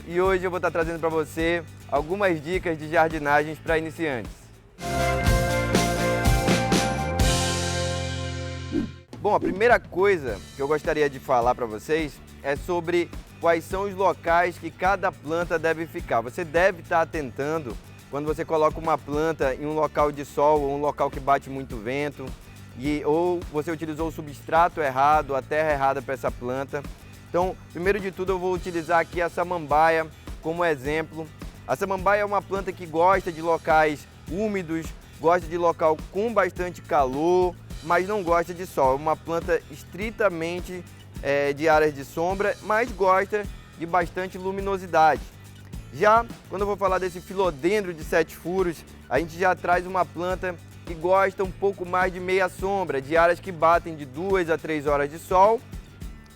e hoje eu vou estar trazendo para você algumas dicas de jardinagens para iniciantes. Bom, a primeira coisa que eu gostaria de falar para vocês é sobre quais são os locais que cada planta deve ficar. Você deve estar atentando quando você coloca uma planta em um local de sol ou um local que bate muito vento, ou você utilizou o substrato errado, a terra errada para essa planta. Então, primeiro de tudo, eu vou utilizar aqui a samambaia como exemplo. A samambaia é uma planta que gosta de locais úmidos, gosta de local com bastante calor, mas não gosta de sol. É uma planta estritamente de áreas de sombra, mas gosta de bastante luminosidade. Já quando eu vou falar desse filodendro de 7 furos, a gente já traz uma planta que gosta um pouco mais de meia sombra, de áreas que batem de 2 a 3 horas de sol,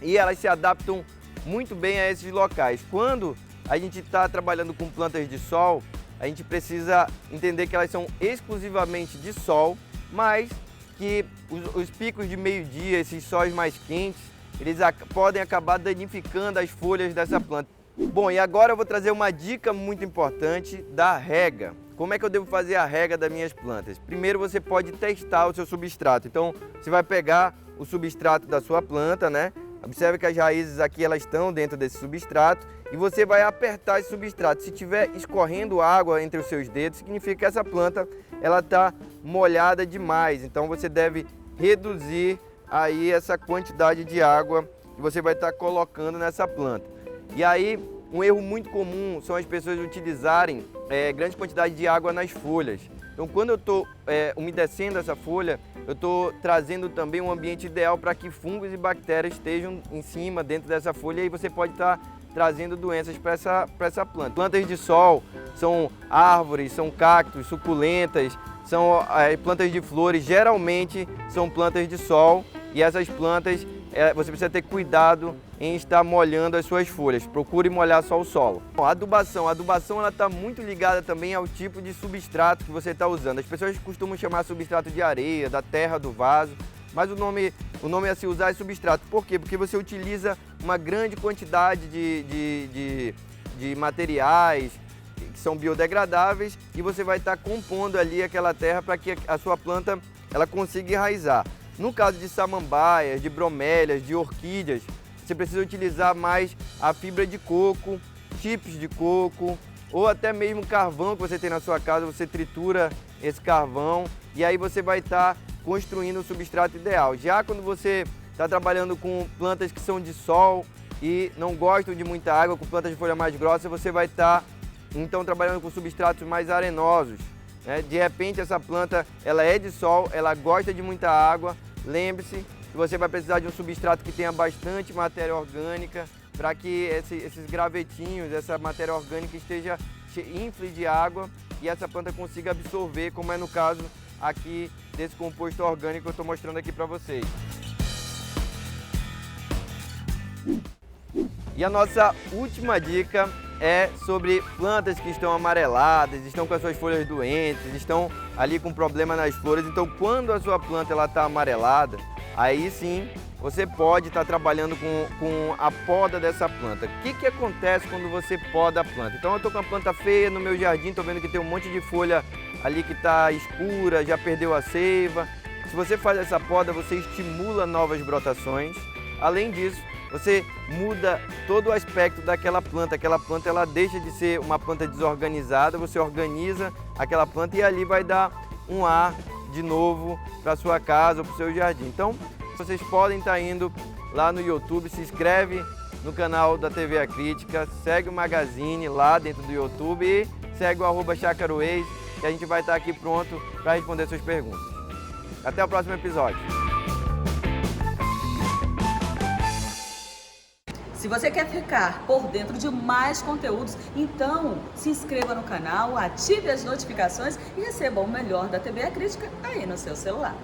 e elas se adaptam muito bem a esses locais. Quando a gente está trabalhando com plantas de sol, a gente precisa entender que elas são exclusivamente de sol, mas que os picos de meio-dia, esses sóis mais quentes, eles podem acabar danificando as folhas dessa planta. Bom, e agora eu vou trazer uma dica muito importante da rega. Como é que eu devo fazer a rega das minhas plantas? Primeiro você pode testar o seu substrato. Então você vai pegar o substrato da sua planta, né? Observe que as raízes aqui elas estão dentro desse substrato e você vai apertar esse substrato. Se tiver escorrendo água entre os seus dedos, significa que essa planta ela está molhada demais. Então você deve reduzir aí essa quantidade de água que você vai estar colocando nessa planta. E aí um erro muito comum são as pessoas utilizarem grande quantidade de água nas folhas. Então quando eu estou umedecendo essa folha, eu estou trazendo também um ambiente ideal para que fungos e bactérias estejam em cima, dentro dessa folha, e aí você pode estar trazendo doenças para essa planta. Plantas de sol são árvores, são cactos, suculentas, são plantas de flores, geralmente são plantas de sol, e essas plantas você precisa ter cuidado em estar molhando as suas folhas. Procure molhar só o solo. Bom, a adubação ela está muito ligada também ao tipo de substrato que você está usando. As pessoas costumam chamar substrato de areia, da terra do vaso, mas o nome a se usar é substrato. Por quê? Porque você utiliza uma grande quantidade de materiais que são biodegradáveis e você vai estar compondo ali aquela terra para que a sua planta ela consiga enraizar. No caso de samambaias, de bromélias, de orquídeas, você precisa utilizar mais a fibra de coco, chips de coco, ou até mesmo carvão que você tem na sua casa, você tritura esse carvão e aí você vai estar construindo o substrato ideal. Já quando você está trabalhando com plantas que são de sol e não gostam de muita água, com plantas de folha mais grossa, você vai estar então trabalhando com substratos mais arenosos. De repente essa planta ela é de sol, ela gosta de muita água. Lembre-se que você vai precisar de um substrato que tenha bastante matéria orgânica para que esses gravetinhos, essa matéria orgânica esteja infle de água e essa planta consiga absorver, como é no caso aqui desse composto orgânico que eu estou mostrando aqui para vocês. E a nossa última dica é sobre plantas que estão amareladas, estão com as suas folhas doentes, estão ali com problema nas flores. Então, quando a sua planta está amarelada, aí sim você pode estar trabalhando com a poda dessa planta. O que acontece quando você poda a planta? Então, eu estou com a planta feia no meu jardim, estou vendo que tem um monte de folha ali que está escura, já perdeu a seiva. Se você faz essa poda, você estimula novas brotações. Além disso, você muda todo o aspecto daquela planta. Aquela planta ela deixa de ser uma planta desorganizada, você organiza aquela planta e ali vai dar um ar de novo para a sua casa ou para o seu jardim. Então, vocês podem estar indo lá no YouTube, se inscreve no canal da TV Acrítica, segue o Magazine lá dentro do YouTube e segue o @Chácara Waze, que a gente vai estar aqui pronto para responder suas perguntas. Até o próximo episódio. Se você quer ficar por dentro de mais conteúdos, então se inscreva no canal, ative as notificações e receba o melhor da TV Acrítica aí no seu celular.